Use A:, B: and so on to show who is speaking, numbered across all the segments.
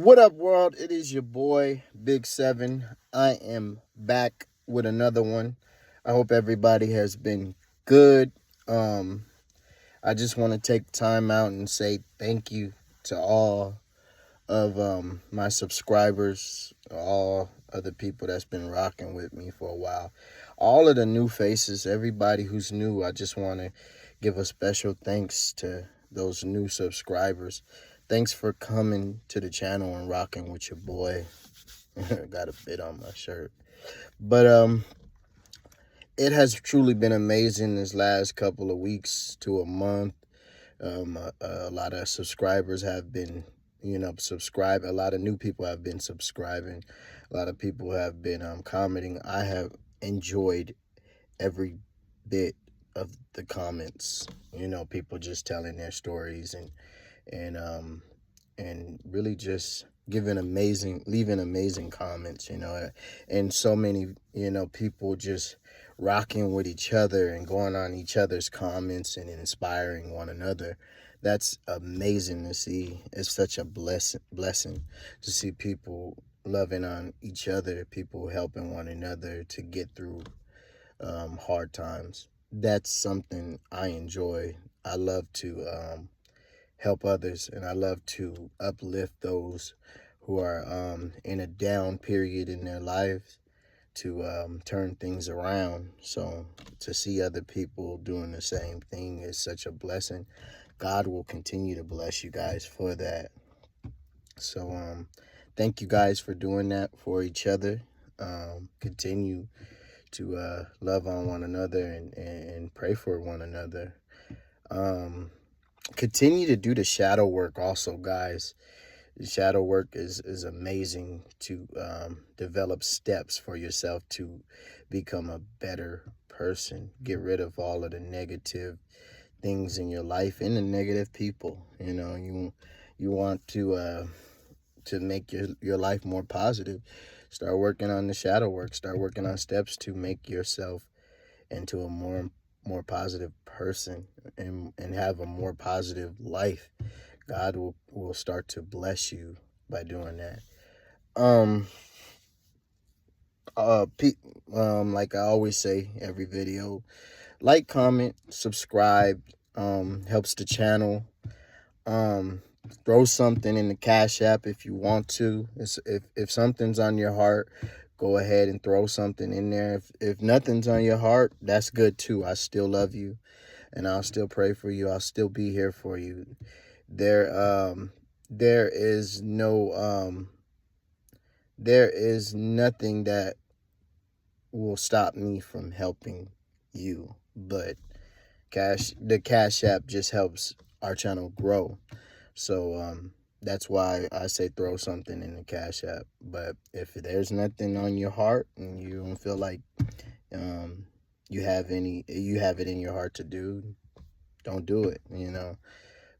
A: What up, world? It is your boy, Big Seven. I am back with another one. I hope everybody has been good. Um, I just want to take time out and say thank you to all of my subscribers, all of the people that's been rocking with me for a while. All of the new faces, everybody who's new, I just want to give a special thanks to those new subscribers. Thanks for coming to the channel and rocking with your boy. Got a bit on my shirt. But it has truly been amazing this last couple of weeks to a month. A lot of subscribers have been, subscribe. A lot of new people have been subscribing. A lot of people have been commenting. I have enjoyed every bit of the comments. People just telling their stories and really just leaving amazing comments. And so many people just rocking with each other and going on each other's comments and inspiring one another. That's amazing to see. It's such a blessing to see people loving on each other, people helping one another to get through hard times. That's something I enjoy. I love to help others, and I love to uplift those who are in a down period in their lives to turn things around. So to see other people doing the same thing is such a blessing. God will continue to bless you guys for that. So thank you guys for doing that for each other. Continue to love on one another and pray for one another. Continue to do the shadow work also, guys. The shadow work is amazing to develop steps for yourself to become a better person. Get rid of all of the negative things in your life and the negative people. You want to make your life more positive. Start working on the shadow work. Start working on steps to make yourself into a more positive person and have a more positive life. God will start to bless you by doing that. Um pe- like I always say every video, like, comment, subscribe, helps the channel. Um Throw something in the Cash App if you want to. If something's on your heart, go ahead and throw something in there. If nothing's on your heart, that's good too. I still love you and I'll still pray for you. I'll still be here for you. There there is no there is nothing that will stop me from helping you, but the Cash App just helps our channel grow. So that's why I say throw something in the Cash App. But if there's nothing on your heart and you don't feel like um you have it in your heart to do, don't do it.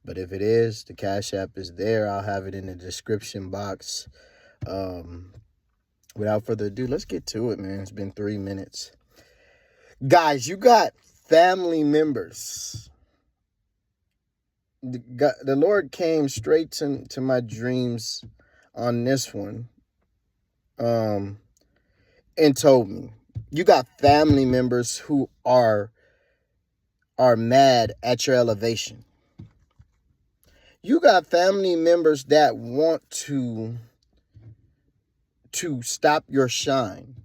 A: But if it is, the Cash App is there. I'll have it in the description box. Without further ado, let's get to it, man. It's been 3 minutes. Guys, you got family members. The Lord came straight to my dreams on this one, and told me, you got family members who are mad at your elevation. You got family members that want to stop your shine,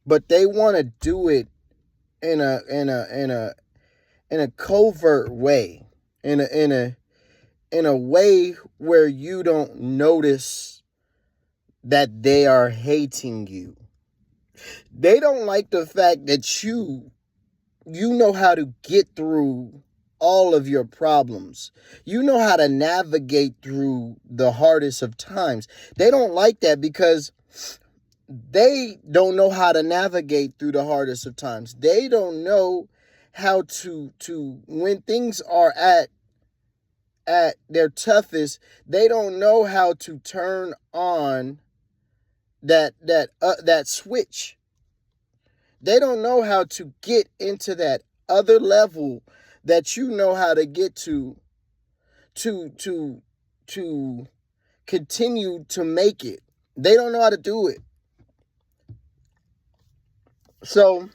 A: but they want to do it in a covert way, in a way where you don't notice that they are hating you. They don't like the fact that you know how to get through all of your problems. You know how to navigate through the hardest of times. They don't like that because they don't know how to navigate through the hardest of times. They don't know how to when things are at their toughest, they don't know how to turn on that switch. They don't know how to get into that other level that you know how to get to continue to make it. They don't know how to do it. So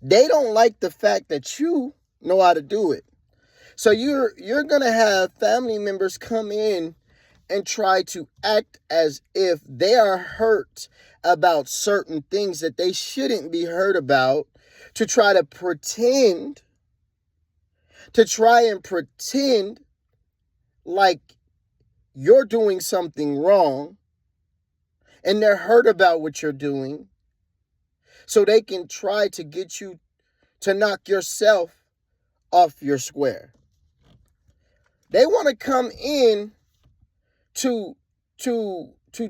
A: they don't like the fact that you know how to do it. So you're going to have family members come in and try to act as if they are hurt about certain things that they shouldn't be hurt about, to try and pretend like you're doing something wrong and they're hurt about what you're doing, so they can try to get you to knock yourself off your square. They want to come in to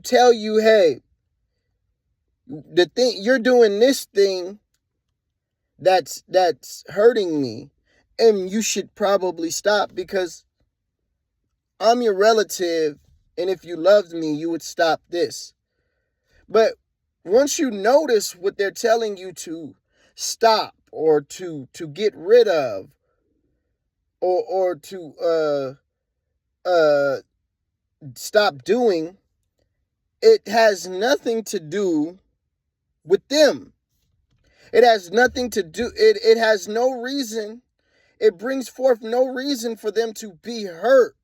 A: tell you, hey, the thing you're doing, this thing that's hurting me, and you should probably stop because I'm your relative, and if you loved me, you would stop this. But once you notice what they're telling you to stop or to get rid of, or to stop doing, it has nothing to do with them. It has nothing to do, it has no reason, it brings forth no reason for them to be hurt.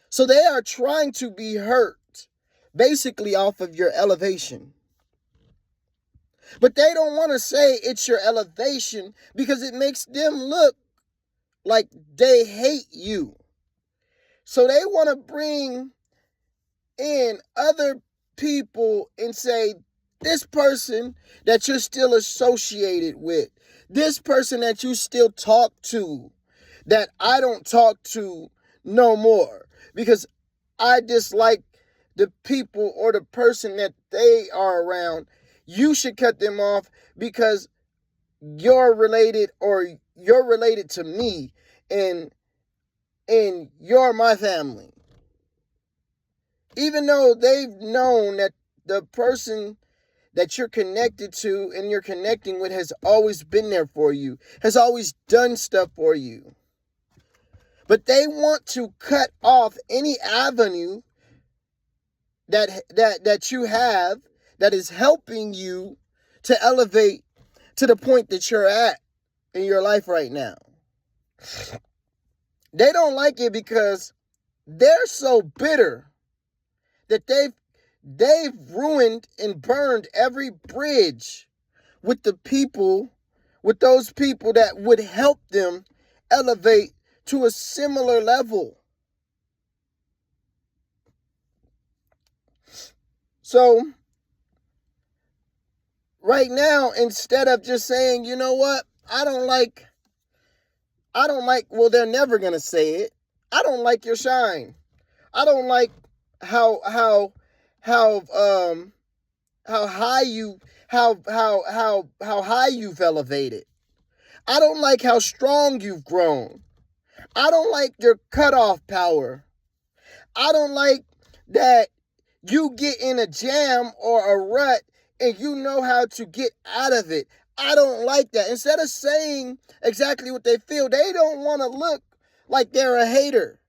A: So they are trying to be hurt, basically off of your elevation. But they don't want to say it's your elevation because it makes them look like they hate you. So they want to bring in other people and say, this person that you're still associated with, this person that you still talk to, that I don't talk to no more because I dislike the people or the person that they are around, you should cut them off because you're related to me and you're my family. Even though they've known that the person that you're connected to and you're connecting with has always been there for you, has always done stuff for you. But they want to cut off any avenue that you have that is helping you to elevate to the point that you're at in your life right now. They don't like it because they're so bitter that they've ruined and burned every bridge with those people that would help them elevate to a similar level. So right now, instead of just saying, you know what, I don't like, well, they're never going to say it. I don't like your shine. I don't like how high you've elevated. I don't like how strong you've grown. I don't like your cutoff power. I don't like that you get in a jam or a rut and you know how to get out of it. I don't like that. Instead of saying exactly what they feel, they don't want to look like they're a hater.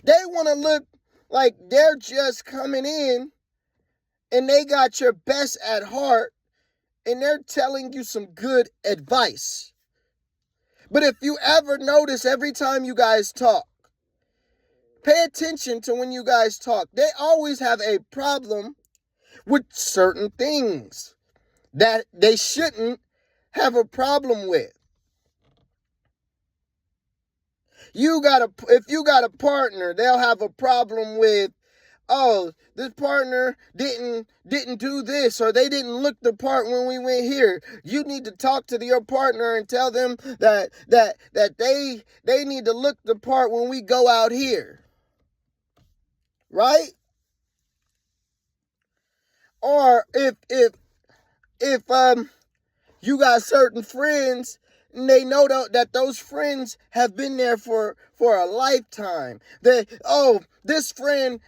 A: They want to look like they're just coming in and they got your best at heart and they're telling you some good advice. But if you ever notice, every time you guys talk, pay attention to when you guys talk. They always have a problem with certain things that they shouldn't have a problem with. If you got a partner, they'll have a problem with, oh, this partner didn't do this, or they didn't look the part when we went here. You need to talk to your partner and tell them that they need to look the part when we go out here. Right? Or if you got certain friends And they know that those friends have been there for a lifetime. This friend,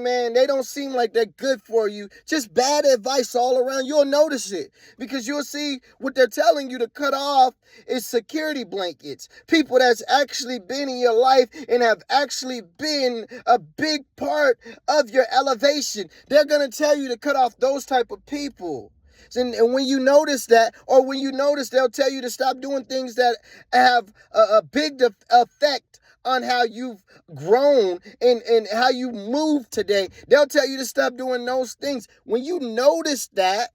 A: man, they don't seem like they're good for you. Just bad advice all around. You'll notice it because you'll see what they're telling you to cut off is security blankets. People that's actually been in your life and have actually been a big part of your elevation. They're going to tell you to cut off those type of people. And when you notice that, or when you notice, they'll tell you to stop doing things that have a big effect on how you've grown and how you move today. They'll tell you to stop doing those things. When you notice that,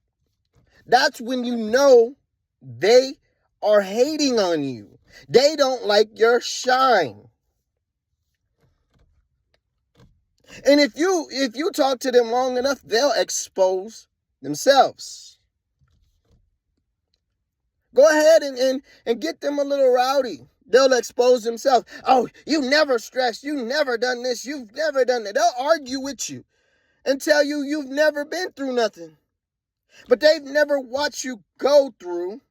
A: that's when you know they are hating on you. They don't like your shine. And if you talk to them long enough, they'll expose themselves. Go ahead and get them a little rowdy. They'll expose themselves. Oh, you never stressed. You never done this. You've never done that. They'll argue with you and tell you you've never been through nothing. But they've never watched you go through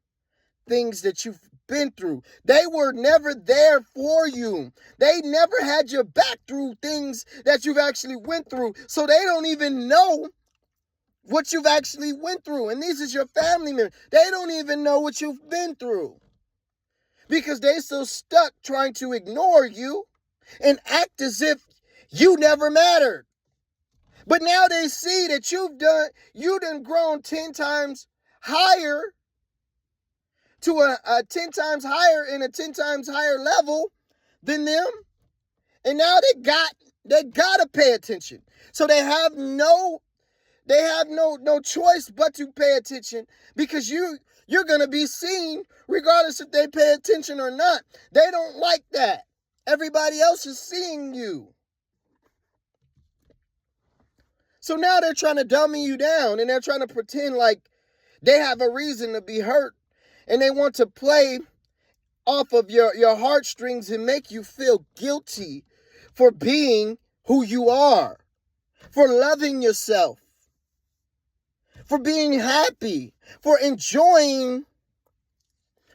A: things that you've been through. They were never there for you. They never had your back through things that you've actually went through. So they don't even know what you've actually went through. And these is your family members. They don't even know what you've been through because they so stuck trying to ignore you and act as if you never mattered. But now they see that you done grown 10 times higher to a 10 times higher in a 10 times higher level than them. And now they gotta pay attention. So they have no choice but to pay attention because you're going to be seen regardless if they pay attention or not. They don't like that. Everybody else is seeing you. So now they're trying to dummy you down and they're trying to pretend like they have a reason to be hurt and they want to play off of your heartstrings and make you feel guilty for being who you are, for loving yourself, for being happy, for enjoying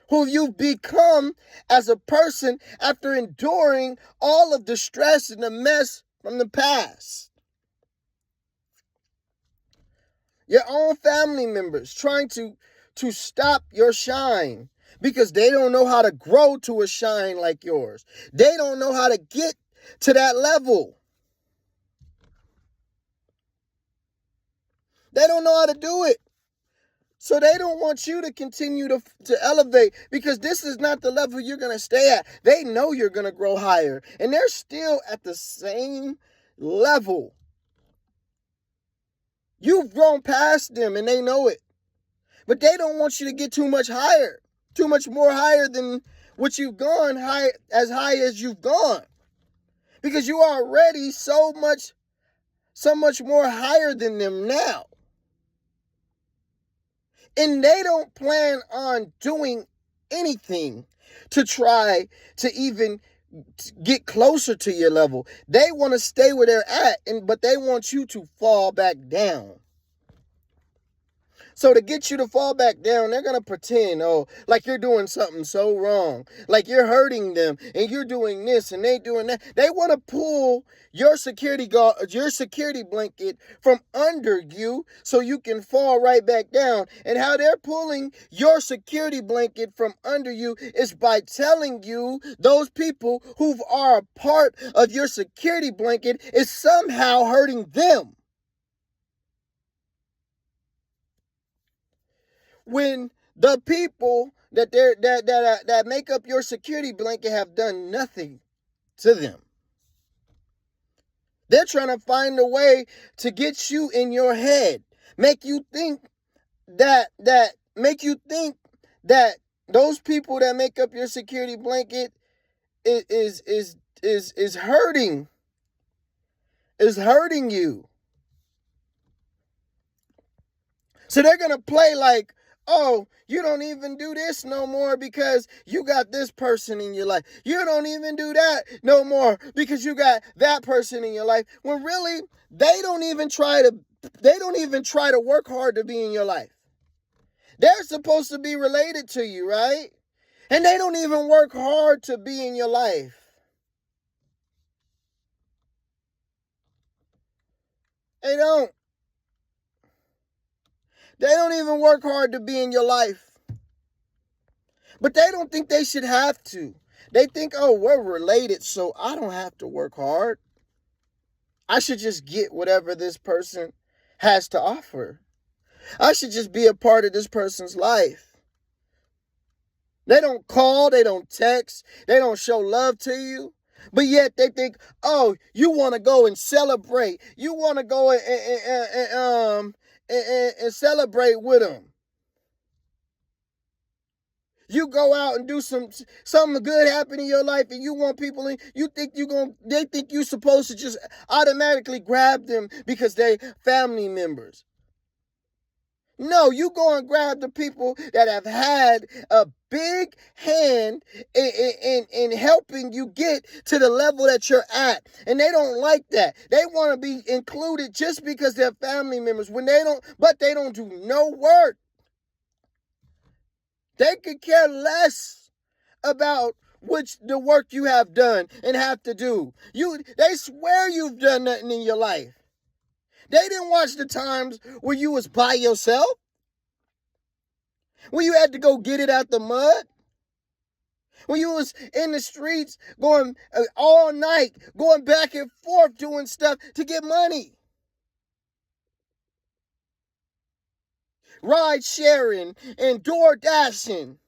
A: who you've become as a person after enduring all of the stress and the mess from the past. Your own family members trying to stop your shine because they don't know how to grow to a shine like yours. They don't know how to get to that level. They don't know how to do it. So they don't want you to continue to elevate because this is not the level you're going to stay at. They know you're going to grow higher and they're still at the same level. You've grown past them and they know it. But they don't want you to get too much higher, too much more higher than what you've gone high as you've gone. Because you are already so much more higher than them now. And they don't plan on doing anything to try to even get closer to your level. They want to stay where they're at, but they want you to fall back down. So to get you to fall back down, they're going to pretend, like you're doing something so wrong. Like you're hurting them and you're doing this and they doing that. They want to pull your security blanket from under you so you can fall right back down. And how they're pulling your security blanket from under you is by telling you those people who are a part of your security blanket is somehow hurting them. When the people that make up your security blanket have done nothing to them. They're trying to find a way to get you in your head, make you think that those people that make up your security blanket is hurting you. So they're going to play like, oh, you don't even do this no more because you got this person in your life. You don't even do that no more because you got that person in your life. When really, they don't even try to work hard to be in your life. They're supposed to be related to you, right? And they don't even work hard to be in your life. They don't. They don't even work hard to be in your life. But they don't think they should have to. They think, oh, we're related, so I don't have to work hard. I should just get whatever this person has to offer. I should just be a part of this person's life. They don't call, they don't text, they don't show love to you. But yet they think, oh, you want to go and celebrate. You want to go and celebrate with them. You go out and do something good happen in your life, and you want people in. They think you're supposed to just automatically grab them because they family members. No, you go and grab the people that have had a big hand in helping you get to the level that you're at. And they don't like that. They want to be included just because they're family members but they don't do no work. They could care less about the work you have done and have to do. They swear you've done nothing in your life. They didn't watch the times where you was by yourself, when you had to go get it out the mud, when you was in the streets going all night, going back and forth doing stuff to get money. Ride sharing and door dashing.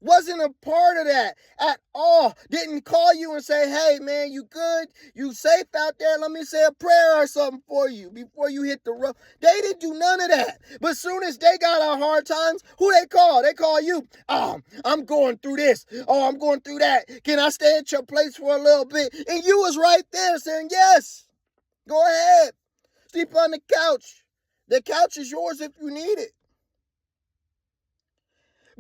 A: Wasn't a part of that at all. Didn't call you and say, hey, man, you good? You safe out there? Let me say a prayer or something for you before you hit the road. They didn't do none of that. But as soon as they got our hard times, who they call? They call you. Oh, I'm going through this. Oh, I'm going through that. Can I stay at your place for a little bit? And you was right there saying, yes, go ahead. Sleep on the couch. The couch is yours if you need it.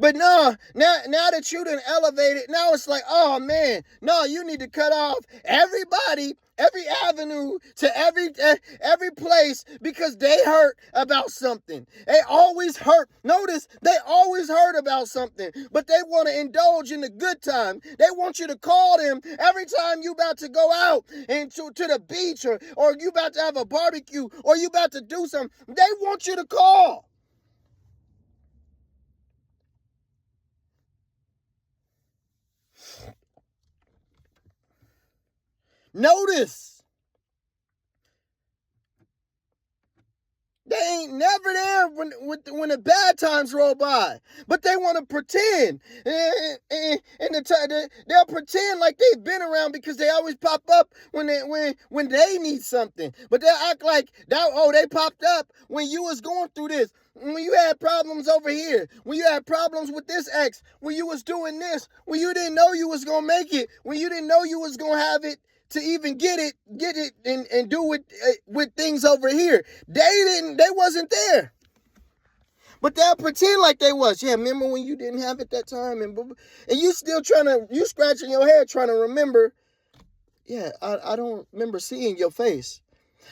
A: But no, now that you done elevated, now it's like, oh man, no, you need to cut off everybody, every avenue to every place because they hurt about something. They always hurt. Notice, they always hurt about something, but they want to indulge in the good time. They want you to call them every time you about to go out and to the beach or you about to have a barbecue or you about to do something. They want you to call. Notice, they ain't never there when the bad times roll by, but they want to pretend, and they'll pretend like they've been around because they always pop up when they need something, but they'll act like they popped up when you was going through this. When you had problems over here, when you had problems with this ex, when you was doing this, when you didn't know you was gonna make it, when you didn't know you was gonna have it to even get it and do it with things over here. They wasn't there. But they'll pretend like they was. Yeah, remember when you didn't have it that time? And you still you scratching your head trying to remember. Yeah, I don't remember seeing your face.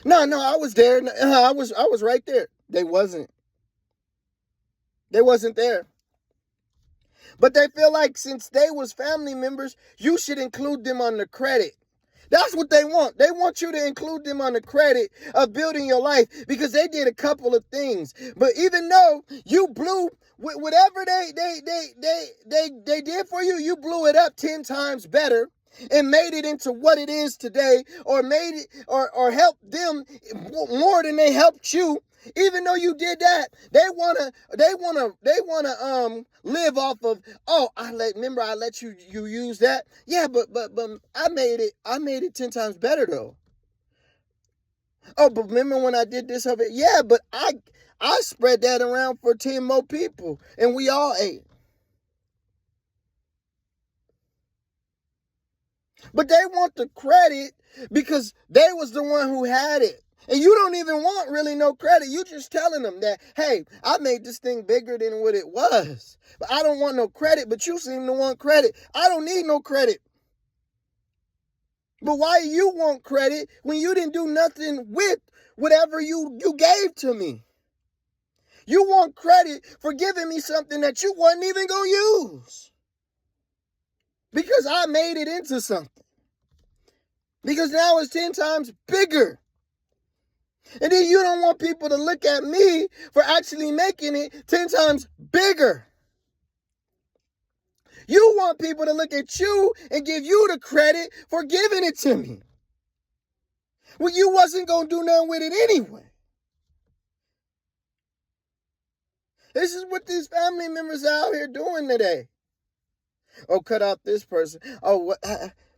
A: No, I was there. I was right there. They wasn't there. But they feel like since they was family members, you should include them on the credit. That's what they want. They want you to include them on the credit of building your life because they did a couple of things. But even though you blew whatever they did for you, you blew it up 10 times better and made it into what it is today, or made it or helped them more than they helped you. Even though you did that, they wanna live off of, oh, I let you use that. Yeah, but I made it 10 times better though. Oh, but remember when I did this of it? Yeah, but I spread that around for 10 more people and we all ate. But they want the credit because they was the one who had it. And you don't even want really no credit. You just telling them that, hey, I made this thing bigger than what it was. But I don't want no credit, but you seem to want credit. I don't need no credit. But why you want credit when you didn't do nothing with whatever you gave to me? You want credit for giving me something that you wasn't even going to use. Because I made it into something. Because now it's 10 times bigger. And then you don't want people to look at me for actually making it 10 times bigger. You want people to look at you and give you the credit for giving it to me. Well, you wasn't going to do nothing with it anyway. This is what these family members are out here doing today. Oh, cut out this person. Oh,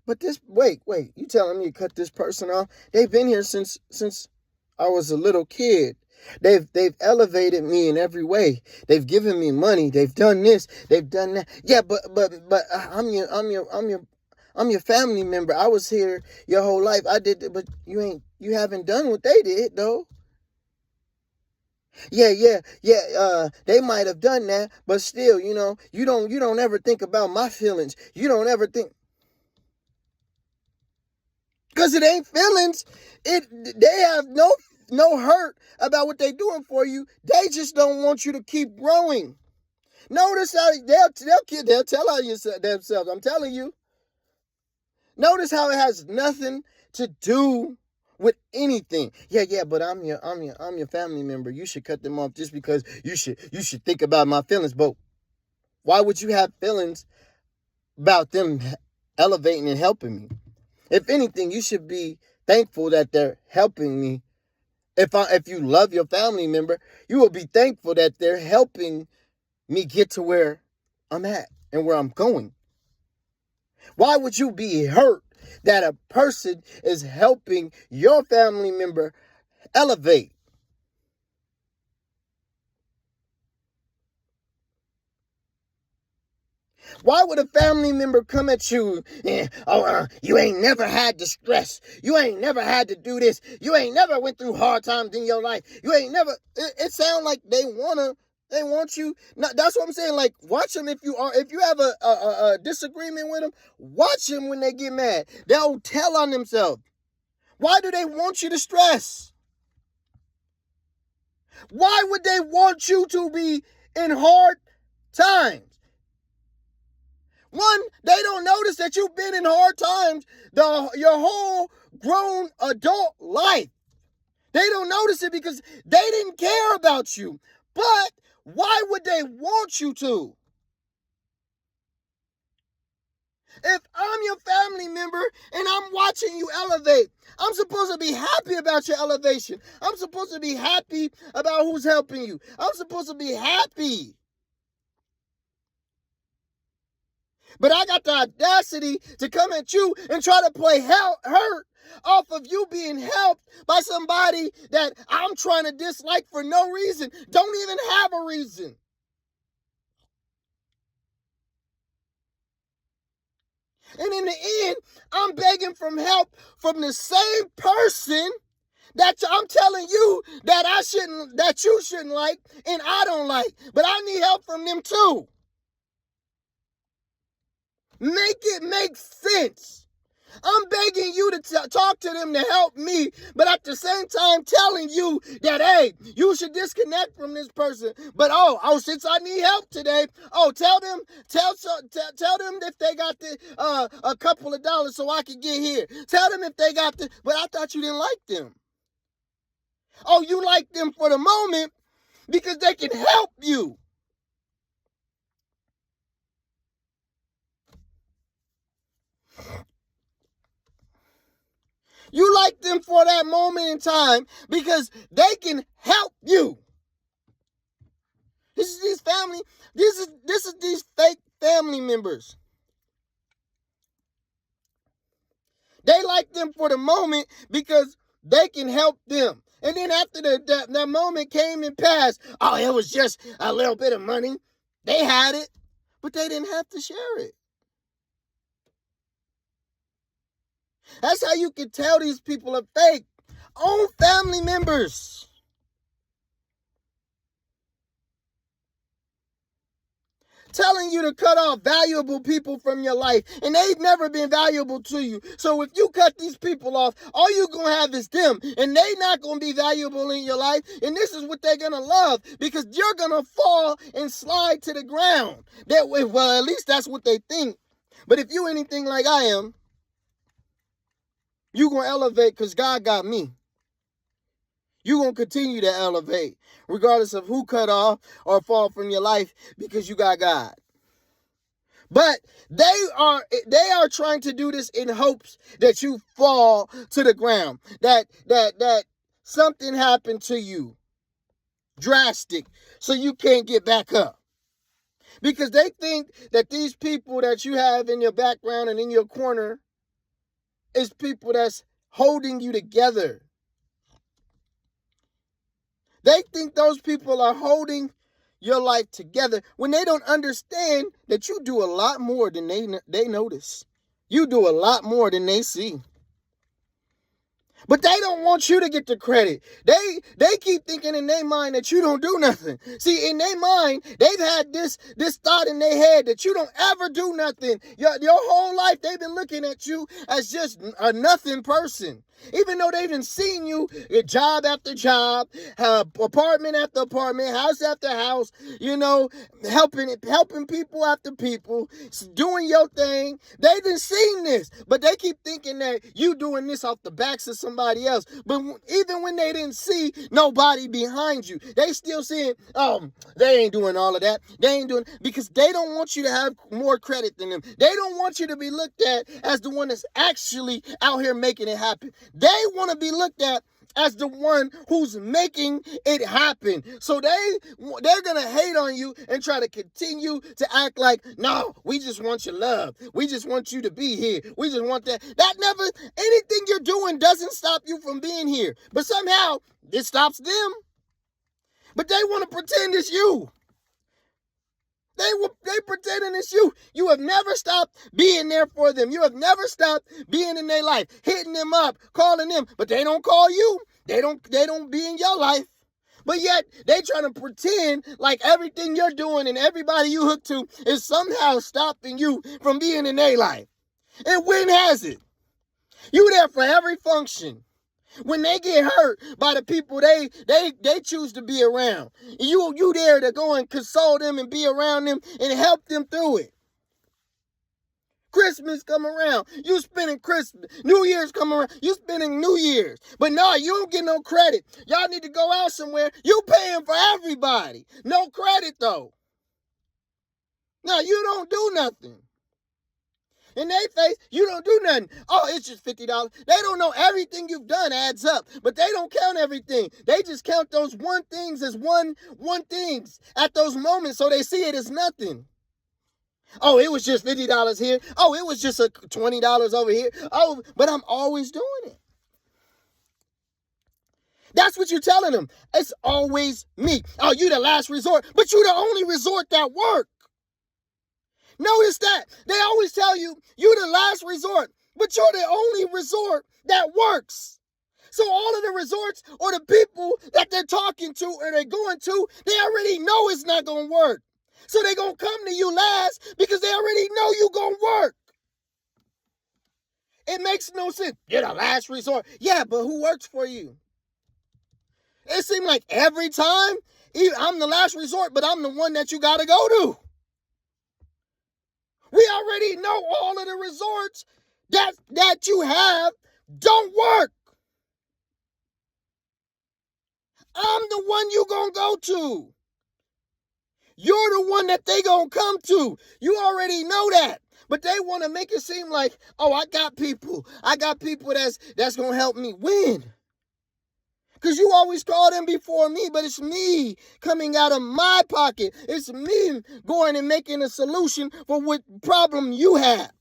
A: but this, wait, you telling me to cut this person off? They've been here since I was a little kid. They've elevated me in every way. They've given me money. They've done this. They've done that. Yeah, but I'm your family member. I was here your whole life. I did, but you haven't done what they did though. Yeah. They might have done that, but still, you don't ever think about my feelings. You don't ever think. Because it ain't feelings. They have no hurt about what they doing for you. They just don't want you to keep growing. Notice how they'll tell on themselves. I'm telling you. Notice how it has nothing to do with anything. Yeah, but I'm your family member. You should cut them off just because you should think about my feelings. But why would you have feelings about them elevating and helping me? If anything, you should be thankful that they're helping me. If you love your family member, you will be thankful that they're helping me get to where I'm at and where I'm going. Why would you be hurt that a person is helping your family member elevate? Why would a family member come at you? You ain't never had the stress. You ain't never had to do this. You ain't never went through hard times in your life. You ain't never. It sounds like they want you. Now, that's what I'm saying. Like, watch them if you have a disagreement with them. Watch them when they get mad. They'll tell on themselves. Why do they want you to stress? Why would they want you to be in hard times? One, they don't notice that you've been in hard times your whole grown adult life. They don't notice it because they didn't care about you. But why would they want you to? If I'm your family member and I'm watching you elevate, I'm supposed to be happy about your elevation. I'm supposed to be happy about who's helping you. I'm supposed to be happy. But I got the audacity to come at you and try to play hurt off of you being helped by somebody that I'm trying to dislike for no reason. Don't even have a reason. And in the end, I'm begging for help from the same person that I'm telling you that you shouldn't like and I don't like. But I need help from them too. Make it make sense. I'm begging you to talk to them to help me, but at the same time telling you that, hey, you should disconnect from this person. But since I need help today, tell them if they got a couple of dollars so I can get here. Tell them if they got but I thought you didn't like them. Oh, you like them for the moment because they can help you. You like them for that moment in time because they can help you. This is these fake family members. They like them for the moment because they can help them. And then after that moment came and passed, it was just a little bit of money. They had it, but they didn't have to share it. That's how you can tell these people are fake. Own family members. telling you to cut off valuable people from your life, and they've never been valuable to you. So if you cut these people off, all you're going to have is them, and they not going to be valuable in your life, and this is what they're going to love, because you're going to fall and slide to the ground. Well, at least that's what they think. But if you anything like I am, you're going to elevate because God got me. You're going to continue to elevate, regardless of who cut off or fall from your life, because you got God. But they are trying to do this in hopes that you fall to the ground, that something happened to you drastic so you can't get back up. Because they think that these people that you have in your background and in your corner is people that's holding you together. They think those people are holding your life together when they don't understand that you do a lot more than they notice. You do a lot more than they see. But they don't want you to get the credit. They keep thinking in their mind that you don't do nothing. See, in their mind, they've had this thought in their head that you don't ever do nothing. Your whole life, they've been looking at you as just a nothing person. Even though they've been seeing you job after job, apartment after apartment, house after house, helping people after people, doing your thing. They've been seeing this, but they keep thinking that you doing this off the backs of somebody else. But even when they didn't see nobody behind you, they still saying, they ain't doing all of that. They ain't doing, because they don't want you to have more credit than them. They don't want you to be looked at as the one that's actually out here making it happen. They want to be looked at as the one who's making it happen. So they're going to hate on you and try to continue to act like, no, we just want your love. We just want you to be here. We just want that. Anything you're doing doesn't stop you from being here. But somehow it stops them. But they want to pretend it's you. They pretending it's you. You have never stopped being there for them. You have never stopped being in their life, hitting them up, calling them, but they don't call you. They don't be in your life. But yet they trying to pretend like everything you're doing and everybody you hook to is somehow stopping you from being in their life. And when has it? You there for every function. When they get hurt by the people they choose to be around, you there to go and console them and be around them and help them through it. Christmas come around, you spending Christmas. New Year's come around, you spending New Year's. But no, you don't get no credit. Y'all need to go out somewhere. You paying for everybody. No credit though. No, you don't do nothing. In their face, you don't do nothing. Oh, it's just $50. They don't know everything you've done adds up, but they don't count everything. They just count those one things as one things at those moments, so they see it as nothing. Oh, it was just $50 here. Oh, it was just $20 over here. Oh, but I'm always doing it. That's what you're telling them. It's always me. Oh, you the last resort, but you the only resort that works. Notice that. They always tell you, you're the last resort, but you're the only resort that works. So all of the resorts or the people that they're talking to or they're going to, they already know it's not going to work. So they're going to come to you last because they already know you're going to work. It makes no sense. You're the last resort. Yeah, but who works for you? It seems like every time, I'm the last resort, but I'm the one that you got to go to. We already know all of the resorts that you have don't work. I'm the one you gonna go to. You're the one that they gonna come to. You already know that. But they want to make it seem like, oh, I got people that's gonna help me win. Because you always call them before me, but it's me coming out of my pocket. It's me going and making a solution for what problem you have.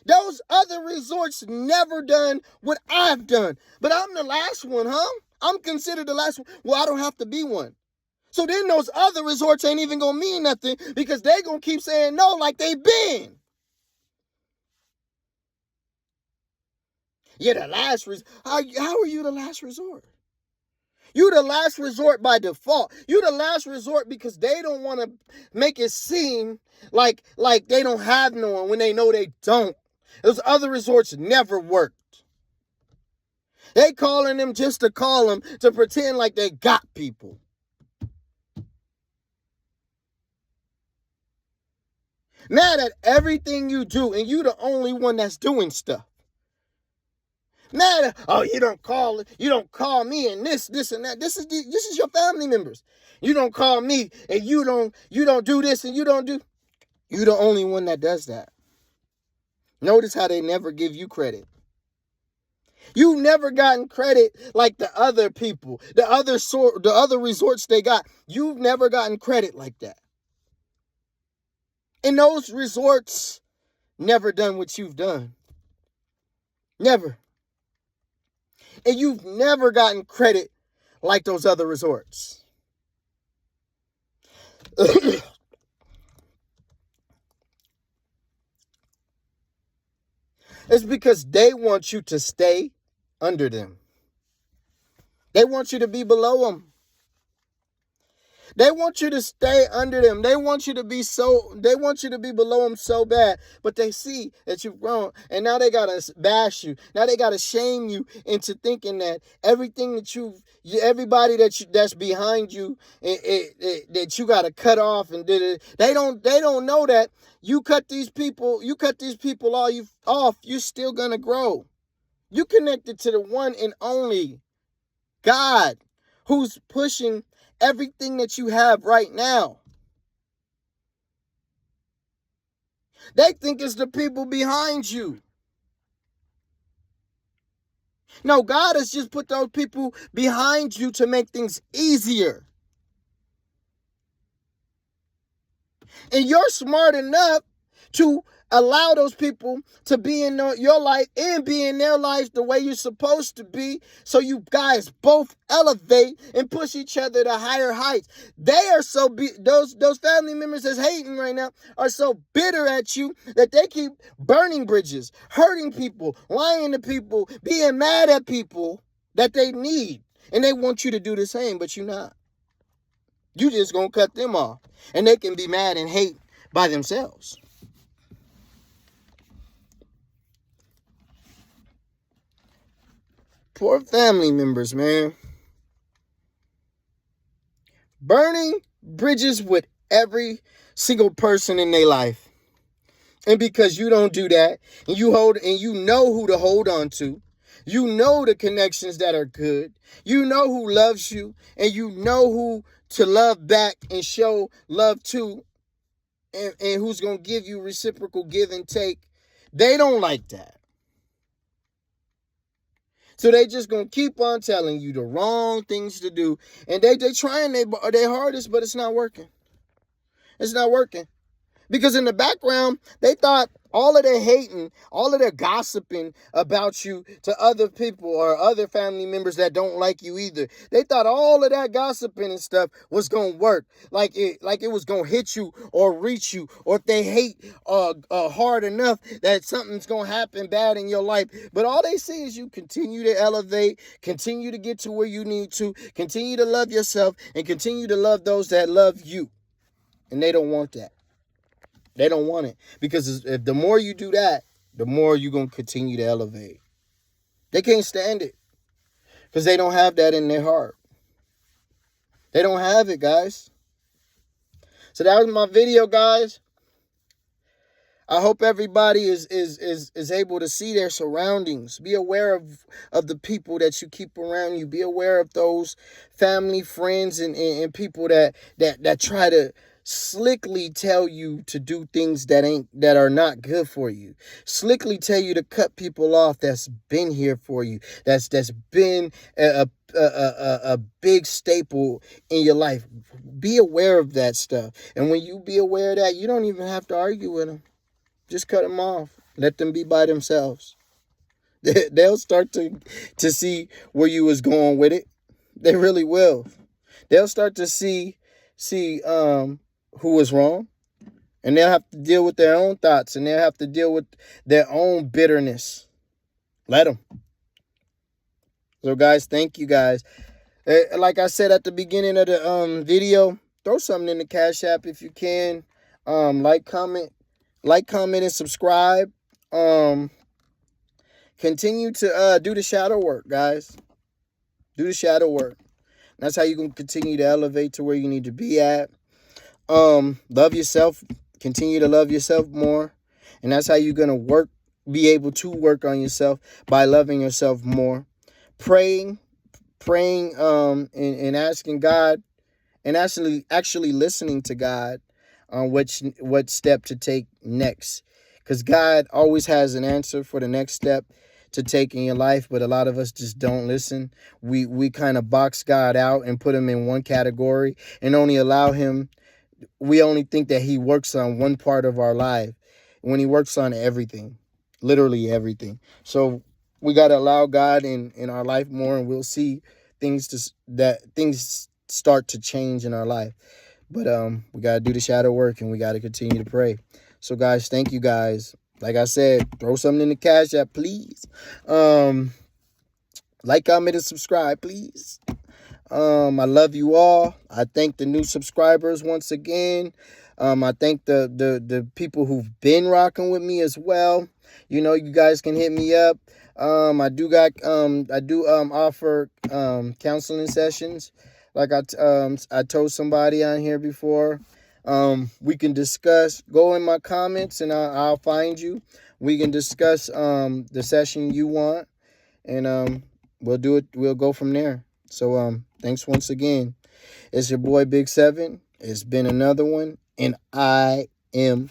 A: Those other resorts never done what I've done. But I'm the last one, huh? I'm considered the last one. Well, I don't have to be one. So then those other resorts ain't even going to mean nothing because they going to keep saying no like they been. You're the last resort. How are you the last resort? You the last resort by default. You the last resort because they don't want to make it seem like they don't have no one when they know they don't. Those other resorts never worked. They calling them just to call them to pretend like they got people. Mad at everything you do, and you the only one that's doing stuff. Mad at, oh, you don't call me and this and that. This is your family members. You don't call me and you don't do this and you don't do. You the only one that does that. Notice how they never give you credit. You've never gotten credit like the other people, the other resorts they got. You've never gotten credit like that. And those resorts never done what you've done. Never. And you've never gotten credit like those other resorts. It's because they want you to stay under them. They want you to be below them. They want you to stay under them. They want you to be below them so bad. But they see that you've grown. And now they got to bash you. Now they got to shame you into thinking that everything that everybody that's behind you, that you got to cut off and did it. They don't know that you cut these people off, you're still going to grow. You connected to the one and only God who's pushing everything that you have right now. They think it's the people behind you. No, God has just put those people behind you to make things easier. And you're smart enough to allow those people to be in your life and be in their life the way you're supposed to be, so you guys both elevate and push each other to higher heights. They are so those family members that's hating right now are so bitter at you that they keep burning bridges, hurting people, lying to people, being mad at people that they need, and they want you to do the same, but you're not. You just gonna cut them off, and they can be mad and hate by themselves. Poor family members, man. Burning bridges with every single person in their life. And because you don't do that, and you know who to hold on to, you know the connections that are good, you know who loves you, and you know who to love back and show love to, and who's going to give you reciprocal give and take. They don't like that. So they just going to keep on telling you the wrong things to do. And they trying their hardest, but it's not working. It's not working. Because in the background, they thought all of their hating, all of their gossiping about you to other people or other family members that don't like you either. They thought all of that gossiping and stuff was going to work. Like it was going to hit you or reach you. Or if they hate hard enough that something's going to happen bad in your life. But all they see is you continue to elevate, continue to get to where you need to, continue to love yourself, and continue to love those that love you. And they don't want that. They don't want it. Because if the more you do that, the more you're going to continue to elevate. They can't stand it. Because they don't have that in their heart. They don't have it, guys. So that was my video, guys. I hope everybody is able to see their surroundings. Be aware of the people that you keep around you. Be aware of those family, friends, and people that try to slickly tell you to do things that are not good for you. Slickly tell you to cut people off that's been here for you. That's been a big staple in your life. Be aware of that stuff. And when you be aware of that, you don't even have to argue with them. Just cut them off. Let them be by themselves. They'll start to see where you was going with it. They really will. They'll start to see who was wrong, and they'll have to deal with their own thoughts, and they'll have to deal with their own bitterness. Let them. So, guys, thank you, guys. Like I said at the beginning of the video, throw something in the Cash App if you can. Like, comment, and subscribe. Continue to do the shadow work, guys. Do the shadow work. That's how you can continue to elevate to where you need to be at. Love yourself. Continue to love yourself more. And that's how you're gonna be able to work on yourself, by loving yourself more. Praying, and asking God, and actually listening to God on what step to take next. Because God always has an answer for the next step to take in your life, but a lot of us just don't listen. We kind of box God out and put him in one category, and we only think that he works on one part of our life, when he works on everything, literally everything. So we got to allow God in our life more, and we'll see things start to change in our life. But we got to do the shadow work, and we got to continue to pray. So guys, thank you guys. Like I said, throw something in the Cash App, please. Like, comment, and subscribe, please. I love you all. I thank the new subscribers once again. I thank the people who've been rocking with me as well. You know, you guys can hit me up. I do offer counseling sessions. Like I told somebody on here before. We can discuss. Go in my comments and I'll find you. We can discuss the session you want, and we'll do it. We'll go from there. So thanks once again. It's your boy Big 7. It's been another one, and I am